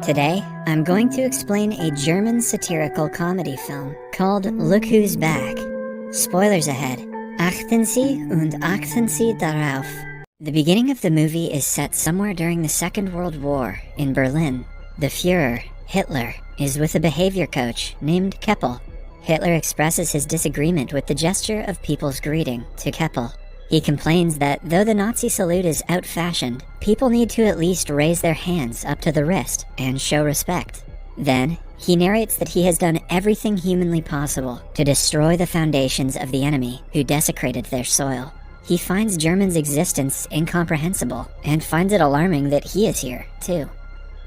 Today, I'm going to explain a German satirical comedy film called Look Who's Back. Spoilers ahead. Achten Sie und achten Sie darauf. The beginning of the movie is set somewhere during the Second World War in Berlin. The Führer, Hitler, is with a behavior coach named Keppel. Hitler expresses his disagreement with the gesture of people's greeting to Keppel. He complains that though the Nazi salute is out-fashioned, people need to at least raise their hands up to the wrist and show respect. Then, he narrates that he has done everything humanly possible to destroy the foundations of the enemy who desecrated their soil. He finds Germans' existence incomprehensible and finds it alarming that he is here, too.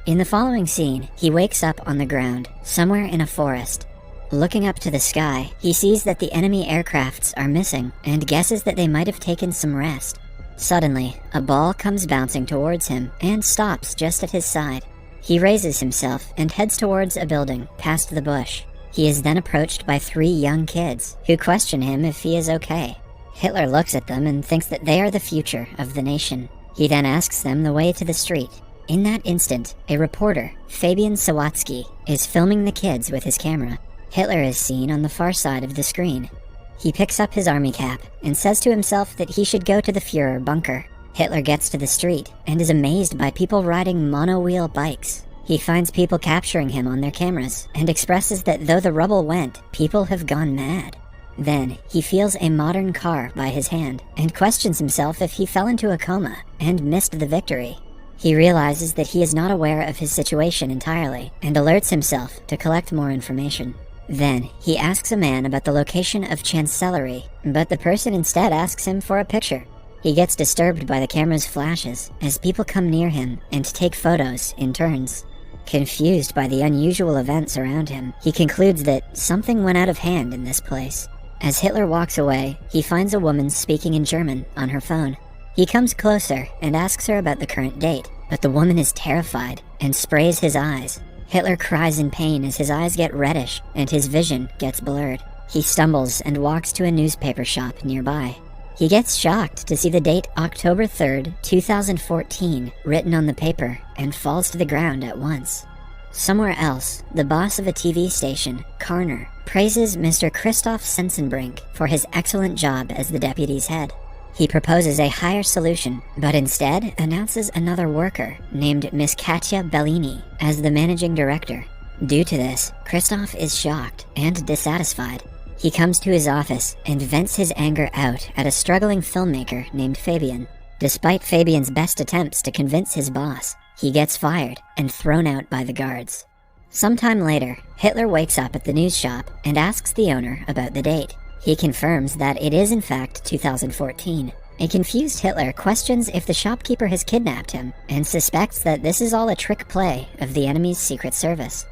In the following scene, he wakes up on the ground, somewhere in a forest. Looking up to the sky, he sees that the enemy aircrafts are missing and guesses that they might have taken some rest. Suddenly, a ball comes bouncing towards him and stops just at his side. He raises himself and heads towards a building past the bush. He is then approached by 3 young kids who question him if he is okay. Hitler looks at them and thinks that they are the future of the nation. He then asks them the way to the street. In that instant, a reporter, Fabian Sawatzki, is filming the kids with his camera. Hitler is seen on the far side of the screen. He picks up his army cap and says to himself that he should go to the Führer bunker. Hitler gets to the street and is amazed by people riding mono-wheel bikes. He finds people capturing him on their cameras and expresses that though the rubble went, people have gone mad. Then, he feels a modern car by his hand and questions himself if he fell into a coma and missed the victory. He realizes that he is not aware of his situation entirely and alerts himself to collect more information. Then, he asks a man about the location of Chancellery, but the person instead asks him for a picture. He gets disturbed by the camera's flashes as people come near him and take photos in turns. Confused by the unusual events around him, he concludes that something went out of hand in this place. As Hitler walks away, he finds a woman speaking in German on her phone. He comes closer and asks her about the current date, but the woman is terrified and sprays his eyes. Hitler cries in pain as his eyes get reddish and his vision gets blurred. He stumbles and walks to a newspaper shop nearby. He gets shocked to see the date October 3rd, 2014 written on the paper and falls to the ground at once. Somewhere else, the boss of a TV station, Karner, praises Mr. Christoph Sensenbrink for his excellent job as the deputy's head. He proposes a higher solution, but instead announces another worker named Miss Katja Bellini as the managing director. Due to this, Christoph is shocked and dissatisfied. He comes to his office and vents his anger out at a struggling filmmaker named Fabian. Despite Fabian's best attempts to convince his boss, he gets fired and thrown out by the guards. Sometime later, Hitler wakes up at the news shop and asks the owner about the date. He confirms that it is in fact 2014. A confused Hitler questions if the shopkeeper has kidnapped him and suspects that this is all a trick play of the enemy's secret service.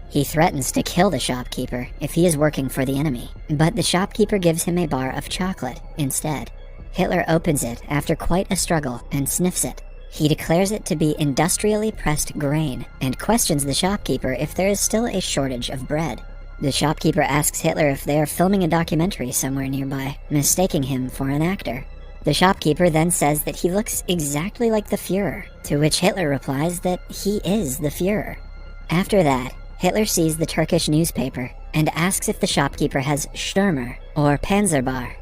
He threatens to kill the shopkeeper if he is working for the enemy, but the shopkeeper gives him a bar of chocolate instead. Hitler opens it after quite a struggle and sniffs it. He declares it to be industrially pressed grain and questions the shopkeeper if there is still a shortage of bread. The shopkeeper asks Hitler if they are filming a documentary somewhere nearby, mistaking him for an actor. The shopkeeper then says that he looks exactly like the Führer, to which Hitler replies that he is the Führer. After that, Hitler sees the Turkish newspaper and asks if the shopkeeper has Stürmer or Panzerbar.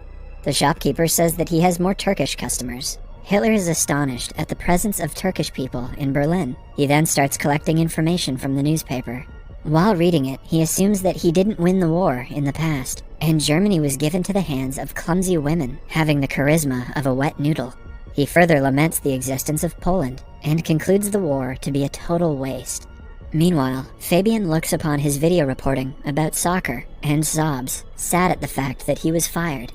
The shopkeeper says that he has more Turkish customers. Hitler is astonished at the presence of Turkish people in Berlin. He then starts collecting information from the newspaper. While reading it, he assumes that he didn't win the war in the past, and Germany was given to the hands of clumsy women having the charisma of a wet noodle. He further laments the existence of Poland, and concludes the war to be a total waste. Meanwhile, Fabian looks upon his video reporting about soccer and sobs, sad at the fact that he was fired.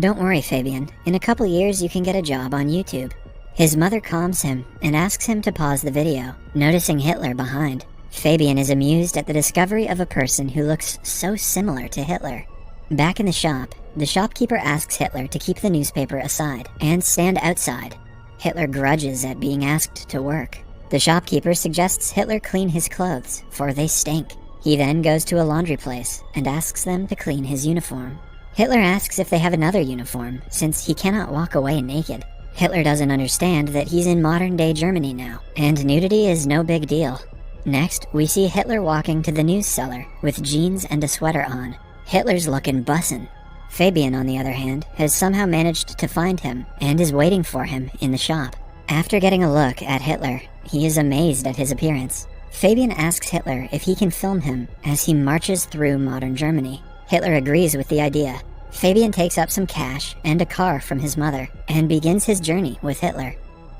Don't worry, Fabian, in a couple years you can get a job on YouTube. His mother calms him and asks him to pause the video, noticing Hitler behind. Fabian is amused at the discovery of a person who looks so similar to Hitler. Back in the shop, the shopkeeper asks Hitler to keep the newspaper aside and stand outside. Hitler grudges at being asked to work. The shopkeeper suggests Hitler clean his clothes, for they stink. He then goes to a laundry place and asks them to clean his uniform. Hitler asks if they have another uniform, since he cannot walk away naked. Hitler doesn't understand that he's in modern-day Germany now, and nudity is no big deal. Next, we see Hitler walking to the news cellar with jeans and a sweater on. Hitler's looking bussin'. Fabian, on the other hand, has somehow managed to find him and is waiting for him in the shop. After getting a look at Hitler, he is amazed at his appearance. Fabian asks Hitler if he can film him as he marches through modern Germany. Hitler agrees with the idea. Fabian takes up some cash and a car from his mother and begins his journey with Hitler.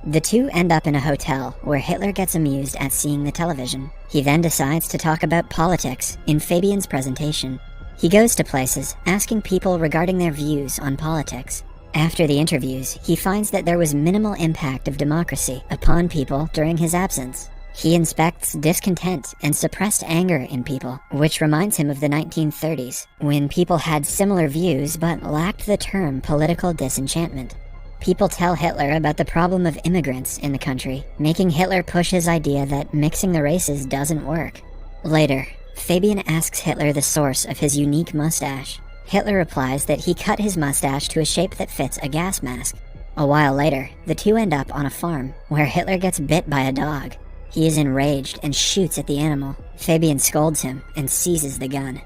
The two end up in a hotel where Hitler gets amused at seeing the television. He then decides to talk about politics in Fabian's presentation. He goes to places asking people regarding their views on politics. After the interviews, he finds that there was minimal impact of democracy upon people during his absence. He inspects discontent and suppressed anger in people, which reminds him of the 1930s, when people had similar views but lacked the term political disenchantment. People tell Hitler about the problem of immigrants in the country, making Hitler push his idea that mixing the races doesn't work. Later, Fabian asks Hitler the source of his unique mustache. Hitler replies that he cut his mustache to a shape that fits a gas mask. A while later, the two end up on a farm, where Hitler gets bit by a dog. He is enraged and shoots at the animal. Fabian scolds him and seizes the gun.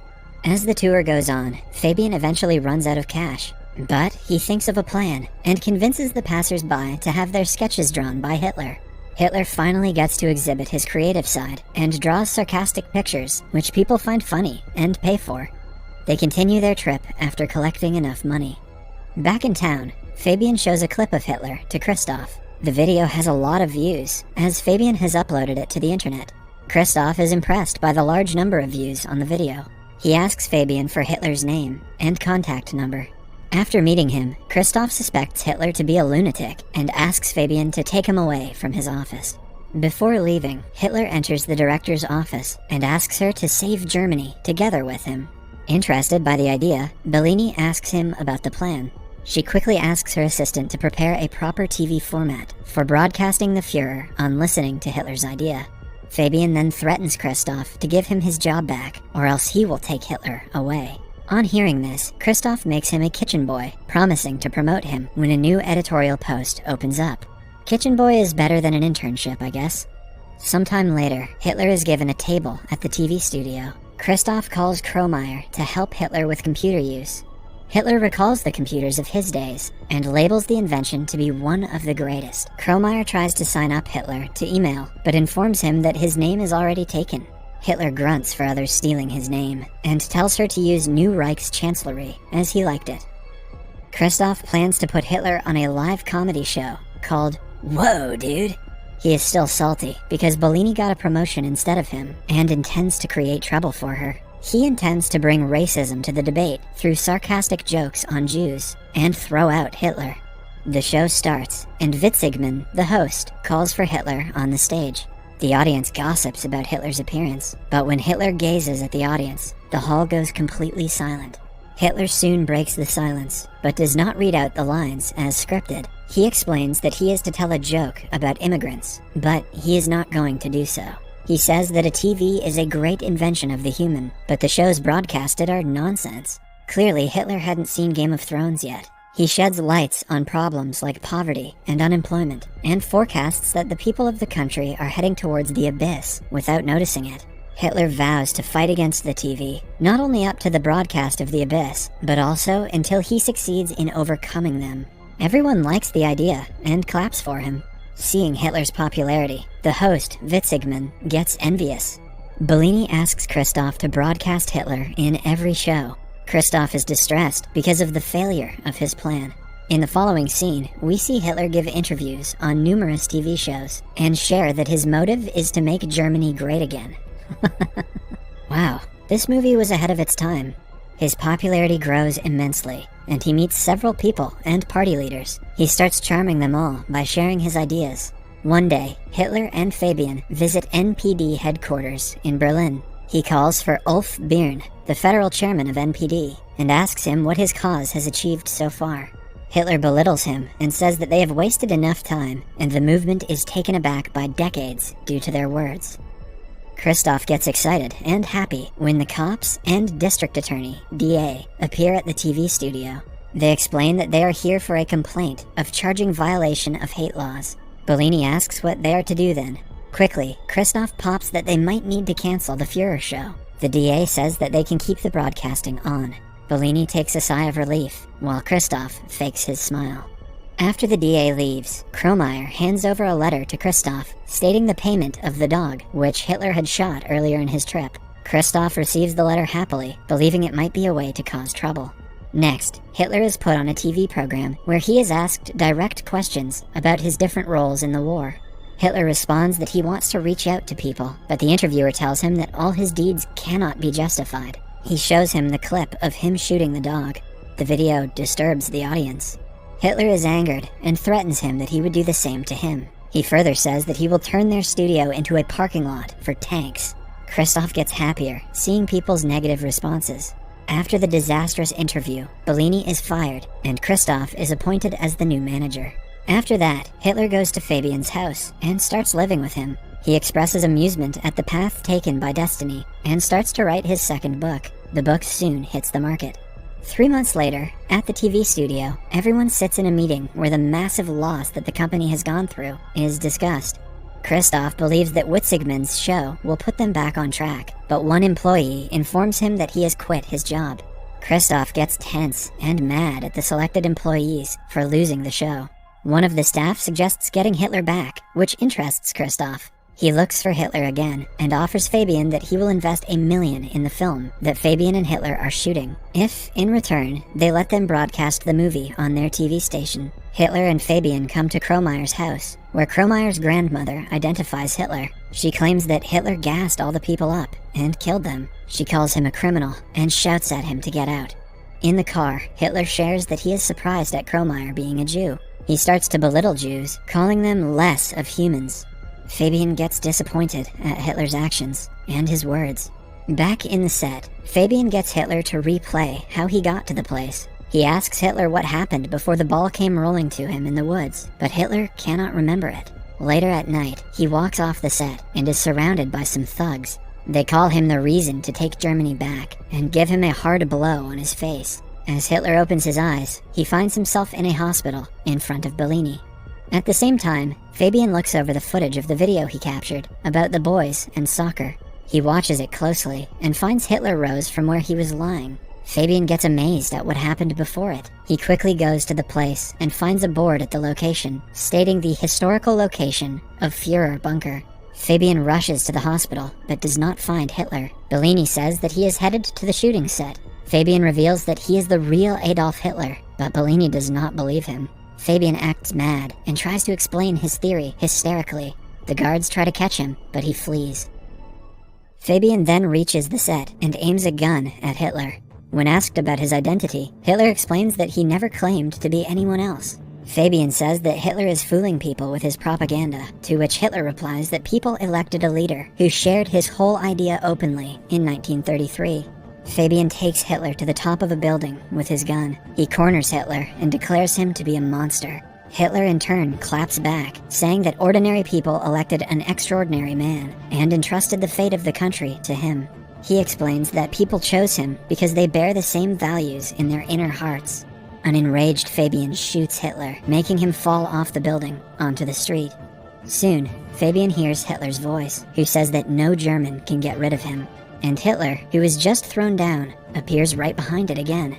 As the tour goes on, Fabian eventually runs out of cash. But he thinks of a plan and convinces the passers-by to have their sketches drawn by Hitler. Hitler finally gets to exhibit his creative side and draws sarcastic pictures, which people find funny and pay for. They continue their trip after collecting enough money. Back in town, Fabian shows a clip of Hitler to Christoph. The video has a lot of views, as Fabian has uploaded it to the internet. Christoph is impressed by the large number of views on the video. He asks Fabian for Hitler's name and contact number. After meeting him, Christoph suspects Hitler to be a lunatic and asks Fabian to take him away from his office. Before leaving, Hitler enters the director's office and asks her to save Germany together with him. Interested by the idea, Bellini asks him about the plan. She quickly asks her assistant to prepare a proper TV format for broadcasting the Führer on listening to Hitler's idea. Fabian then threatens Christoph to give him his job back, or else he will take Hitler away. On hearing this, Christoph makes him a kitchen boy, promising to promote him when a new editorial post opens up. Kitchen boy is better than an internship, I guess. Sometime later, Hitler is given a table at the TV studio. Christoph calls Kromeyer to help Hitler with computer use. Hitler recalls the computers of his days and labels the invention to be one of the greatest. Kromeyer tries to sign up Hitler to email, but informs him that his name is already taken. Hitler grunts for others stealing his name, and tells her to use New Reich's chancellery, as he liked it. Christoph plans to put Hitler on a live comedy show called Whoa, Dude! He is still salty, because Bellini got a promotion instead of him, and intends to create trouble for her. He intends to bring racism to the debate through sarcastic jokes on Jews, and throw out Hitler. The show starts, and Witzigmann, the host, calls for Hitler on the stage. The audience gossips about Hitler's appearance, but when Hitler gazes at the audience, the hall goes completely silent. Hitler soon breaks the silence, but does not read out the lines as scripted. He explains that he is to tell a joke about immigrants, but he is not going to do so. He says that a TV is a great invention of the human, but the shows broadcasted are nonsense. Clearly, Hitler hadn't seen Game of Thrones yet. He sheds lights on problems like poverty and unemployment, and forecasts that the people of the country are heading towards the abyss without noticing it. Hitler vows to fight against the TV, not only up to the broadcast of the abyss, but also until he succeeds in overcoming them. Everyone likes the idea and claps for him. Seeing Hitler's popularity, the host, Witzigmann, gets envious. Bellini asks Christoph to broadcast Hitler in every show. Christoph is distressed because of the failure of his plan. In the following scene, we see Hitler give interviews on numerous TV shows and share that his motive is to make Germany great again. Wow, this movie was ahead of its time. His popularity grows immensely, and he meets several people and party leaders. He starts charming them all by sharing his ideas. One day, Hitler and Fabian visit NPD headquarters in Berlin. He calls for Ulf Birn, the federal chairman of NPD, and asks him what his cause has achieved so far. Hitler belittles him and says that they have wasted enough time, and the movement is taken aback by decades due to their words. Christoph gets excited and happy when the cops and district attorney, DA, appear at the TV studio. They explain that they are here for a complaint of charging violation of hate laws. Bellini asks what they are to do then. Quickly, Christoph pops that they might need to cancel the Führer show. The DA says that they can keep the broadcasting on. Bellini takes a sigh of relief, while Christoph fakes his smile. After the DA leaves, Kromeyer hands over a letter to Christoph stating the payment of the dog, which Hitler had shot earlier in his trip. Christoph receives the letter happily, believing it might be a way to cause trouble. Next, Hitler is put on a TV program where he is asked direct questions about his different roles in the war. Hitler responds that he wants to reach out to people, but the interviewer tells him that all his deeds cannot be justified. He shows him the clip of him shooting the dog. The video disturbs the audience. Hitler is angered and threatens him that he would do the same to him. He further says that he will turn their studio into a parking lot for tanks. Christoph gets happier, seeing people's negative responses. After the disastrous interview, Bellini is fired, and Christoph is appointed as the new manager. After that, Hitler goes to Fabian's house and starts living with him. He expresses amusement at the path taken by destiny and starts to write his second book. The book soon hits the market. 3 months later, at the TV studio, everyone sits in a meeting where the massive loss that the company has gone through is discussed. Christoph believes that Witzigmann's show will put them back on track, but one employee informs him that he has quit his job. Christoph gets tense and mad at the selected employees for losing the show. One of the staff suggests getting Hitler back, which interests Christoph. He looks for Hitler again and offers Fabian that he will invest $1 million in the film that Fabian and Hitler are shooting, if, in return, they let them broadcast the movie on their TV station. Hitler and Fabian come to Kromeyer's house, where Kromeyer's grandmother identifies Hitler. She claims that Hitler gassed all the people up and killed them. She calls him a criminal and shouts at him to get out. In the car, Hitler shares that he is surprised at Kromeyer being a Jew. He starts to belittle Jews, calling them less of humans. Fabian gets disappointed at Hitler's actions and his words. Back in the set, Fabian gets Hitler to replay how he got to the place. He asks Hitler what happened before the ball came rolling to him in the woods, but Hitler cannot remember it. Later at night, he walks off the set and is surrounded by some thugs. They call him the reason to take Germany back and give him a hard blow on his face. As Hitler opens his eyes, he finds himself in a hospital in front of Bellini. At the same time, Fabian looks over the footage of the video he captured about the boys and soccer. He watches it closely and finds Hitler rose from where he was lying. Fabian gets amazed at what happened before it. He quickly goes to the place and finds a board at the location, stating the historical location of Führer Bunker. Fabian rushes to the hospital, but does not find Hitler. Bellini says that he is headed to the shooting set. Fabian reveals that he is the real Adolf Hitler, but Bellini does not believe him. Fabian acts mad and tries to explain his theory hysterically. The guards try to catch him, but he flees. Fabian then reaches the set and aims a gun at Hitler. When asked about his identity, Hitler explains that he never claimed to be anyone else. Fabian says that Hitler is fooling people with his propaganda, to which Hitler replies that people elected a leader who shared his whole idea openly in 1933. Fabian takes Hitler to the top of a building with his gun. He corners Hitler and declares him to be a monster. Hitler in turn claps back, saying that ordinary people elected an extraordinary man and entrusted the fate of the country to him. He explains that people chose him because they bear the same values in their inner hearts. An enraged Fabian shoots Hitler, making him fall off the building onto the street. Soon, Fabian hears Hitler's voice, who says that no German can get rid of him. And Hitler, who was just thrown down, appears right behind it again.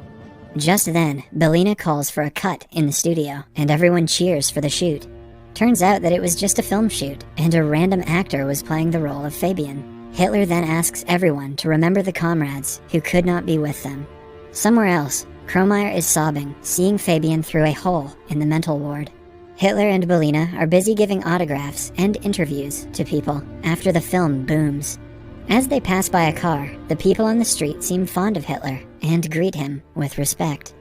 Just then, Bellini calls for a cut in the studio, and everyone cheers for the shoot. Turns out that it was just a film shoot, and a random actor was playing the role of Fabian. Hitler then asks everyone to remember the comrades who could not be with them. Somewhere else, Kromeyer is sobbing, seeing Fabian through a hole in the mental ward. Hitler and Bellini are busy giving autographs and interviews to people after the film booms. As they pass by a car, the people on the street seem fond of Hitler and greet him with respect.